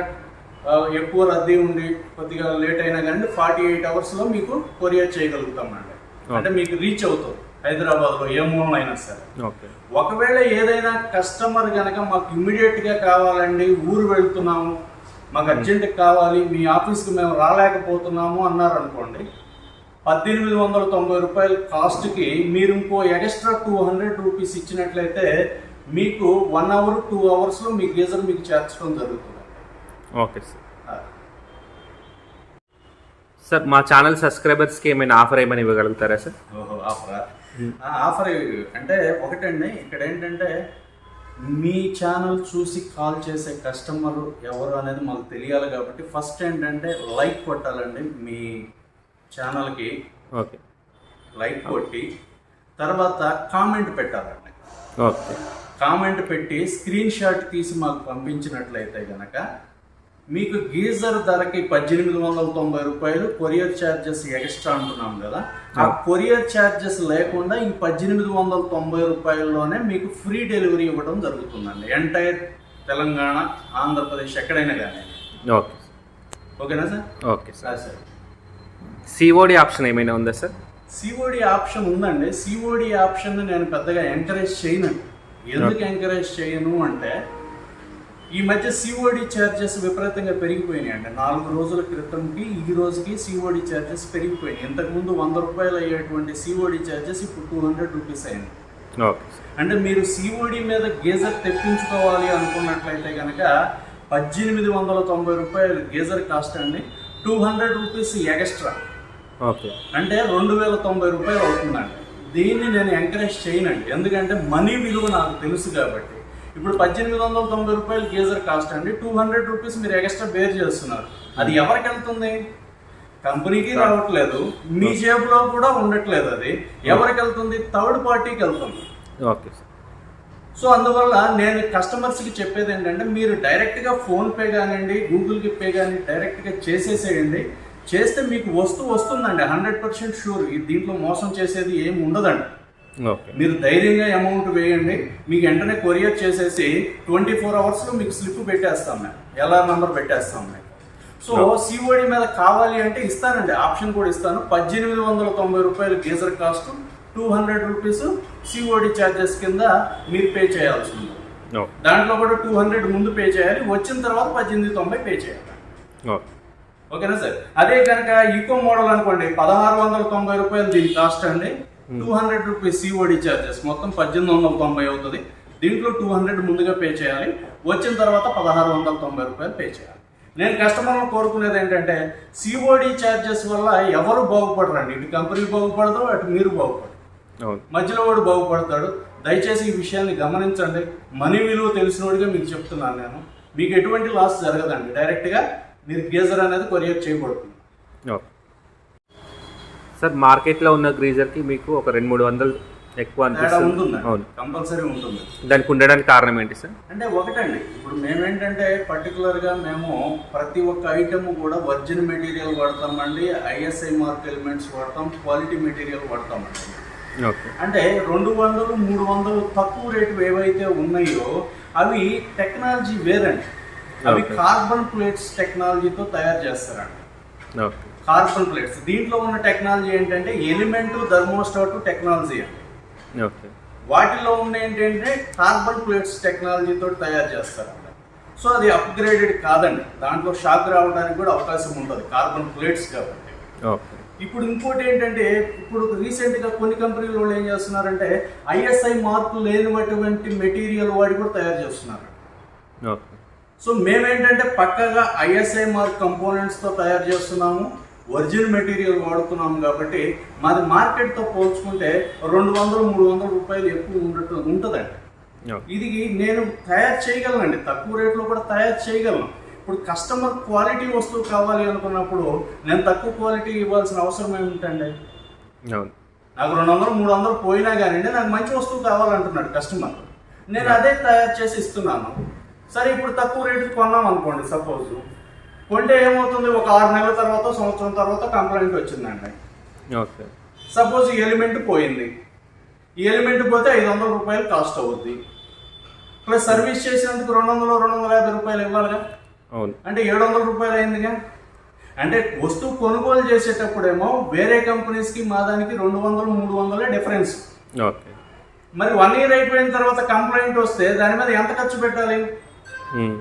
ఎక్కువ రద్దీ ఉండి కొద్దిగా లేట్ అయినా కానీ 48 అవర్స్లో మీకు కొరియర్ చేయగలుగుతామండి. అంటే మీకు రీచ్ అవుతుంది హైదరాబాద్లో ఏ మూలనైనా సరే. ఒకవేళ ఏదైనా కస్టమర్ కనుక మాకు ఇమ్మీడియట్గా కావాలండి, ఊరు వెళ్తున్నాము, మాకు అర్జెంట్గా కావాలి, మీ ఆఫీస్కి మేము రాలేకపోతున్నాము అన్నారనుకోండి, 1890 రూపాయల కాస్ట్కి మీరు ఇంకో ఎక్స్ట్రా 200 రూపీస్ ఇచ్చినట్లయితే మీకు 1 అవర్ 2 అవర్స్లో మీ గీజర్ మీకు చేర్చడం జరుగుతుంది. Okay sir. సార్ మా ఛానల్ సబ్స్క్రైబర్స్కి ఏమైనా ఆఫర్ ఏమైనా ఇవ్వగలుగుతారా సార్? ఆఫరా? ఆఫర్ అంటే ఒకటండి, ఇక్కడ ఏంటంటే మీ ఛానల్ చూసి కాల్ చేసే కస్టమర్ ఎవరు అనేది మాకు తెలియాలి కాబట్టి ఫస్ట్ ఏంటంటే లైక్ కొట్టాలండి మీ ఛానల్కి. ఓకే. లైక్ కొట్టి తర్వాత కామెంట్ పెట్టాలండి. ఓకే. కామెంట్ పెట్టి స్క్రీన్ షాట్ తీసి మాకు పంపించినట్లయితే కనుక మీకు గీజర్ ధరకి 1890 రూపాయలు కొరియర్ ఛార్జెస్ ఎక్స్ట్రా అంటున్నాం కదా, ఆ కొరియర్ ఛార్జెస్ లేకుండా ఈ 1890 రూపాయల్లోనే మీకు ఫ్రీ డెలివరీ ఇవ్వడం జరుగుతుందండి ఎంటైర్ తెలంగాణ, ఆంధ్రప్రదేశ్ ఎక్కడైనా కానీ. ఓకే. ఓకేనా sir? Okay sir. COD option ఏమైనా ఉందా సార్? సిఓడి ఆప్షన్ ఉందండి. సిఓడి ఆప్షన్ నేను పెద్దగా ఎంకరేజ్ చేయనండి. ఎందుకు ఎంకరేజ్ చేయను అంటే ఈ మధ్య సిఓడి ఛార్జెస్ విపరీతంగా పెరిగిపోయినాయి అండి. 4 రోజుల క్రితంకి ఈ రోజుకి సిఓడి ఛార్జెస్ పెరిగిపోయినాయి. ఇంతకుముందు 100 రూపాయలు అయ్యేటువంటి సిఓడి ఛార్జెస్ ఇప్పుడు 200 రూపీస్ అయింది. అంటే మీరు సిఓడి మీద గీజర్ తెప్పించుకోవాలి అనుకున్నట్లయితే కనుక 1890 రూపాయలు గీజర్ కాస్ట్ అండి, 200 రూపీస్ ఎక్స్ట్రా. ఓకే. అంటే 2090 రూపాయలు అవుతుందండి. దీన్ని నేను ఎంకరేజ్ చేయనండి, ఎందుకంటే మనీ విలువ నాకు తెలుసు కాబట్టి. ఇప్పుడు 1890 రూపాయలు గీజర్ కాస్ట్ అండి, 200 రూపీస్ మీరు ఎక్స్ట్రా బేర్ చేస్తున్నారు. అది ఎవరికి వెళ్తుంది? కంపెనీకి రావట్లేదు, మీ జేబులో కూడా ఉండట్లేదు. అది ఎవరికి వెళ్తుంది? థర్డ్ పార్టీకి వెళ్తుంది. ఓకే. సో అందువల్ల నేను కస్టమర్స్కి చెప్పేది ఏంటంటే మీరు డైరెక్ట్గా ఫోన్పే కానివ్వండి, గూగుల్కి పే కానీ డైరెక్ట్గా చేసేసేయండి. చేస్తే మీకు వస్తుందండి, 100% షూర్. దీంట్లో మోసం చేసేది ఏమి ఉండదండి. మీరు ధైర్యంగా అమౌంట్ వేయండి, మీకు వెంటనే కొరియర్ చేసేసి 24 అవర్స్లో మీకు స్లిప్ పెట్టేస్తాం మేము, ఎల్ఆర్ నెంబర్ పెట్టేస్తాం మేము. సో సిఓడి మీద కావాలి అంటే ఇస్తానండి, ఆప్షన్ కూడా ఇస్తాను. 1890 రూపాయలు geyser cost, 200 rupees COD charges కింద మీరు పే చేయాల్సి ఉంది. దాంట్లో కూడా 200 ముందు పే చేయాలి, వచ్చిన తర్వాత 1890 పే చేయాలి. ఓకేనా సార్? అదే కనుక ఈకో మోడల్ అనుకోండి, 1690 రూపాయలు దీని కాస్ట్ అండి, 200 రూపీస్ సిఓడి ఛార్జెస్, మొత్తం 1890 అవుతుంది. దీంట్లో 200 ముందుగా పే చేయాలి, వచ్చిన తర్వాత 1690 రూపాయలు పే చేయాలి. నేను కస్టమర్లు కోరుకునేది ఏంటంటే సిఓడి ఛార్జెస్ వల్ల ఎవరు బాగుపడరండి, ఇటు కంపెనీ బాగుపడదు, అటు మీరు బాగుపడరు, మధ్యలో వాడు బాగుపడతాడు. దయచేసి ఈ విషయాన్ని గమనించండి. మనీ విలువ తెలిసినోడిగా మీకు చెప్తున్నాను నేను, మీకు ఎటువంటి లాస్ జరగదండి. డైరెక్ట్గా మీరు గీజర్ అనేది కొరియర్ చేయబడుతుంది. సార్ మార్కెట్లో ఉన్న గ్రీజర్కి మీకు ఒక 200-300 ఎక్కువ ఉంటుంది, కంపల్సరీ ఉంటుంది. దానికి ఉండడానికి కారణం ఏంటి సార్? అంటే ఒకటండి, ఇప్పుడు మేమేంటంటే పర్టికులర్గా మేము ప్రతి ఒక్క ఐటమ్ కూడా వర్జిన్ మెటీరియల్ వాడతామండి, ఐఎస్ఐ మార్క్ ఎలిమెంట్స్ వాడతాం, క్వాలిటీ మెటీరియల్ వాడతామండి. అంటే 200-300 తక్కువ రేటు ఏవైతే ఉన్నాయో అవి టెక్నాలజీ వేరండి. అవి కార్బన్ ప్లేట్స్ టెక్నాలజీతో తయారు చేస్తారండి. కార్బన్ ప్లేట్స్ దీంట్లో ఉన్న టెక్నాలజీ ఏంటంటే ఎలిమెంట్ థర్మోస్టాట్ టెక్నాలజీ అండి. వాటిలో ఉన్న ఏంటంటే కార్బన్ ప్లేట్స్ టెక్నాలజీతో తయారు చేస్తారండి. సో అది అప్గ్రేడెడ్ కాదండి, దాంట్లో షాక్ రావడానికి కూడా అవకాశం ఉంటుంది కార్బన్ ప్లేట్స్ కాబట్టి. ఇప్పుడు ఇంకోటి ఏంటంటే ఇప్పుడు రీసెంట్గా కొన్ని కంపెనీలు వాళ్ళు ఏం చేస్తున్నారంటే ISI మార్కులు లేనిటువంటి మెటీరియల్ వాడి కూడా తయారు చేస్తున్నారు. సో మేమేంటంటే పక్కగా ISI మార్క్ కంపోనెంట్స్తో తయారు చేస్తున్నాము, ఒరిజినల్ మెటీరియల్ వాడుతున్నాము కాబట్టి మాది మార్కెట్తో పోల్చుకుంటే 200-300 రూపాయలు ఎక్కువ ఉంటుందండి. ఇది నేను తయారు చేయగలనండి, తక్కువ రేట్లో కూడా తయారు చేయగలను. ఇప్పుడు కస్టమర్ క్వాలిటీ వస్తువు కావాలి అనుకున్నప్పుడు నేను తక్కువ క్వాలిటీ ఇవ్వాల్సిన అవసరం ఏమిటండి? నాకు 200-300 పోయినా కానీ నాకు మంచి వస్తువు కావాలంటున్నాడు కస్టమర్, నేను అదే తయారు చేసి ఇస్తున్నాను. సరే ఇప్పుడు తక్కువ రేటుకి కొన్నాం అనుకోండి, సపోజ్ కొంటే ఏమవుతుంది, ఒక 6 నెలల తర్వాత సంవత్సరం తర్వాత కంప్లైంట్ వచ్చిందండి. సపోజ్ ఈ ఎలిమెంట్ పోయింది, ఈ ఎలిమెంట్ పోతే 500 రూపాయలు కాస్ట్ అవుద్ది, ప్లస్ సర్వీస్ చేసినందుకు 200-250 రూపాయలు ఇవ్వాలిగా, అంటే 700 రూపాయలు అయిందిగా. అంటే వస్తువు కొనుగోలు చేసేటప్పుడేమో వేరే కంపెనీస్కి మా దానికి 200-300 డిఫరెన్స్. మరి 1 ఇయర్ అయిపోయిన తర్వాత కంప్లైంట్ వస్తే దాని మీద ఎంత ఖర్చు పెట్టాలి?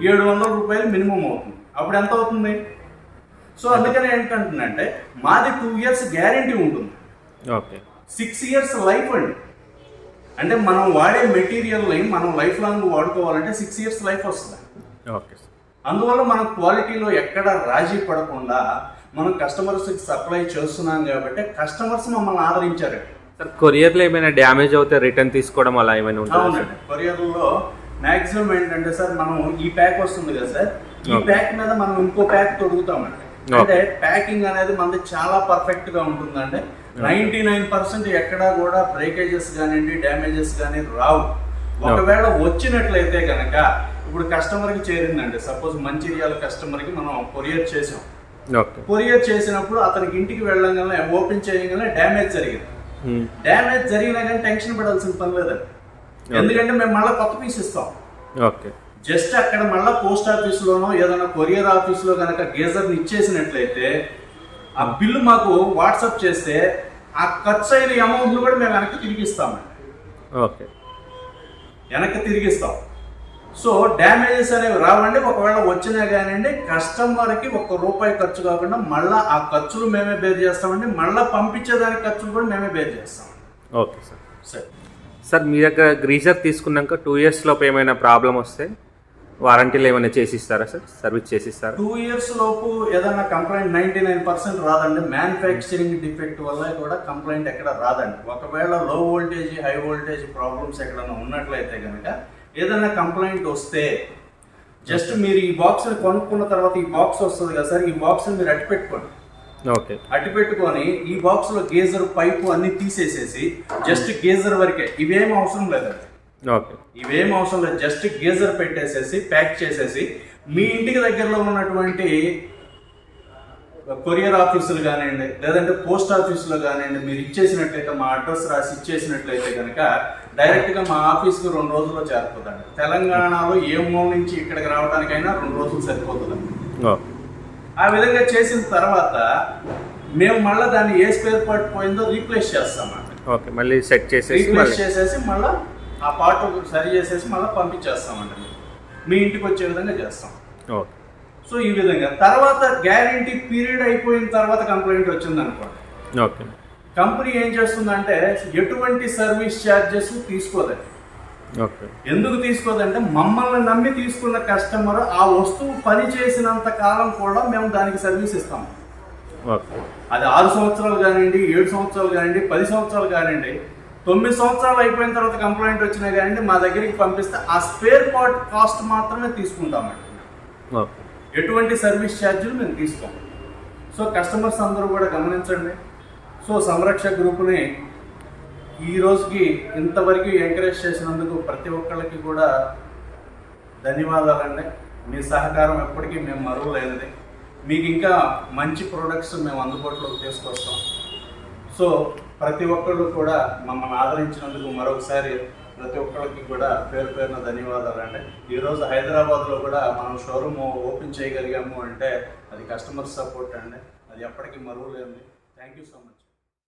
700 రూపాయలు మినిమం అవుతుంది. అప్పుడు ఎంత అవుతుంది? సో అందుకని ఏంటంటే మాది 2 ఇయర్స్ గ్యారంటీ ఉంటుంది, 6 ఇయర్స్ లైఫ్ అండి. అంటే మనం వాడే మెటీరియల్ని మనం లైఫ్ లాంగ్ వాడుకోవాలంటే 6 ఇయర్స్ లైఫ్ వస్తుంది. అందువల్ల మనం క్వాలిటీలో ఎక్కడ రాజీ పడకుండా మనం కస్టమర్స్కి సప్లై చేస్తున్నాం కాబట్టి కస్టమర్స్ మమ్మల్ని ఆదరించారు. సార్ కొరియర్లో ఏమైనా డ్యామేజ్ అవుతే రిటర్న్ తీసుకోవడం అలా ఏమైనా ఉంటుంది? అవునండి, కొరియర్లో మ్యాక్సిమం ఏంటంటే సార్ మనం ఈ ప్యాక్ వస్తుంది కదా సార్, ఈ ప్యాక్ మీద మనం ఇంకో ప్యాక్ తొడుగుతామండి. అంటే ప్యాకింగ్ అనేది మనది చాలా పర్ఫెక్ట్ గా ఉంటుందండి. 99% ఎక్కడా కూడా బ్రేకేజెస్ కానివ్వండి, డ్యామేజెస్ కానీ రావు. ఒకవేళ వచ్చినట్లయితే కనుక ఇప్పుడు కస్టమర్కి చేరిందండి, సపోజ్ మంచిర్యాల కస్టమర్కి మనం కొరియర్ చేసాం. కొరియర్ చేసినప్పుడు అతనికి ఇంటికి వెళ్ళగానే ఓపెన్ చేయగానే డ్యామేజ్ జరిగింది. డ్యామేజ్ జరిగినా కానీ టెన్షన్ పడాల్సిన పని లేదండి, ఎందుకంటే మేము మళ్ళీ కొత్త పీస్ ఇస్తాం. జస్ట్ అక్కడ మళ్ళీ పోస్ట్ ఆఫీస్లోనో ఏదైనా కొరియర్ ఆఫీస్లో కనుక గేజర్ని ఇచ్చేసినట్లయితే ఆ బిల్లు మాకు వాట్సాప్ చేస్తే ఆ ఖర్చు అయిన అమౌంట్ను కూడా మేము వెనక్కి తిరిగిస్తామండి. వెనక్కి తిరిగిస్తాం. సో డ్యామేజెస్ అనేవి రావండి. ఒకవేళ వచ్చినా కానివ్వండి కస్టమర్కి ₹1 ఖర్చు కాకుండా మళ్ళీ ఆ ఖర్చులు మేమే బేర్ చేస్తామండి, మళ్ళీ పంపించేదానికి ఖర్చులు కూడా మేమే బేర్ చేస్తామండి. Okay sir. సరే సార్, మీ దగ్గర గ్రీజర్ తీసుకున్నాక 2 ఇయర్స్ లోపు ఏమైనా ప్రాబ్లం వస్తే వారంటీలో ఏమైనా చేసిస్తారా సార్? సర్వీస్ చేసిస్తారా? 2 ఇయర్స్ లోపు ఏదైనా కంప్లైంట్ 99% రాదండి. మ్యానుఫ్యాక్చరింగ్ డిఫెక్ట్ వల్ల కూడా కంప్లైంట్ ఎక్కడ రాదండి. ఒకవేళ లో వోల్టేజ్ హై వోల్టేజ్ ప్రాబ్లమ్స్ ఎక్కడైనా ఉన్నట్లయితే కనుక ఏదైనా కంప్లైంట్ వస్తే జస్ట్ మీరు ఈ బాక్స్ని కొనుక్కున్న తర్వాత ఈ బాక్స్ వస్తుంది కదా సార్, ఈ బాక్స్ని మీరు అట్టి పెట్టుకోండి. అట్టి పెట్టుకొని ఈ బాక్స్ లో గేజర్ పైపు అన్ని తీసేసేసి జస్ట్ గేజర్ వరకే, ఇవేం అవసరం లేదండి. ఇవేం అవసరం లేదు, జస్ట్ గేజర్ పెట్టేసేసి ప్యాక్ చేసేసి మీ ఇంటికి దగ్గరలో ఉన్నటువంటి కొరియర్ ఆఫీసులు కానివ్వండి లేదంటే పోస్ట్ ఆఫీసులో కానివ్వండి మీరు ఇచ్చేసినట్లయితే, మా అడ్రస్ రాసి ఇచ్చేసినట్లయితే కనుక డైరెక్ట్గా మా ఆఫీస్కి 2 రోజుల్లో చేరుతుందండి. తెలంగాణలో ఏ మూల నుంచి ఇక్కడికి రావడానికైనా 2 రోజులు సరిపోతుందండి. ఆ విధంగా చేసిన తర్వాత మేము మళ్ళీ దాన్ని ఏ స్పేర్ పార్ట్ పోయిందో రీప్లేస్ చేస్తామండి. మళ్ళీ సెట్ చేసేసి మళ్ళీ ఆ పార్ట్ సరి చేసేసి మళ్ళీ పంపించేస్తామండి. మీ ఇంటికి వచ్చే విధంగా చేస్తాం. సో ఈ విధంగా తర్వాత గ్యారంటీ పీరియడ్ అయిపోయిన తర్వాత కంప్లైంట్ వచ్చింది అనుకోండి, కంపెనీ ఏం చేస్తుందంటే ఎటువంటి సర్వీస్ ఛార్జెస్ తీసుకోదండి. ఎందుకు తీసుకోదంటే మమ్మల్ని నమ్మి తీసుకున్న కస్టమర్ ఆ వస్తువు పని చేసినంత కాలం కూడా మేము దానికి సర్వీస్ ఇస్తాము. అది 6 సంవత్సరాలు కానివ్వండి, 7 సంవత్సరాలు కానివ్వండి, 10 సంవత్సరాలు కానివ్వండి, 9 సంవత్సరాలు అయిపోయిన తర్వాత కంప్లైంట్ వచ్చినా కానివ్వండి మా దగ్గరికి పంపిస్తే ఆ స్పేర్ పార్ట్ కాస్ట్ మాత్రమే తీసుకుంటామండి. ఎటువంటి సర్వీస్ ఛార్జీలు మేము తీసుకోము. సో కస్టమర్స్ అందరూ కూడా గమనించండి. సో సంరక్ష గ్రూప్ని ఈ రోజుకి ఇంతవరకు ఎంకరేజ్ చేసినందుకు ప్రతి ఒక్కళ్ళకి కూడా ధన్యవాదాలండి. మీ సహకారం ఎప్పటికీ మేము మరువలేనిది. మీకు ఇంకా మంచి ప్రోడక్ట్స్ మేము అందుబాటులోకి తీసుకొస్తాం. సో ప్రతి ఒక్కళ్ళు కూడా మమ్మల్ని ఆదరించినందుకు మరొకసారి ప్రతి ఒక్కరికి కూడా పేరు పేరున ధన్యవాదాలు అండి. ఈరోజు హైదరాబాద్లో కూడా మనం షోరూమ్ ఓపెన్ చేయగలిగాము అంటే అది కస్టమర్ సపోర్ట్ అండి, అది ఎప్పటికీ మరువలేంది. Thank you so much.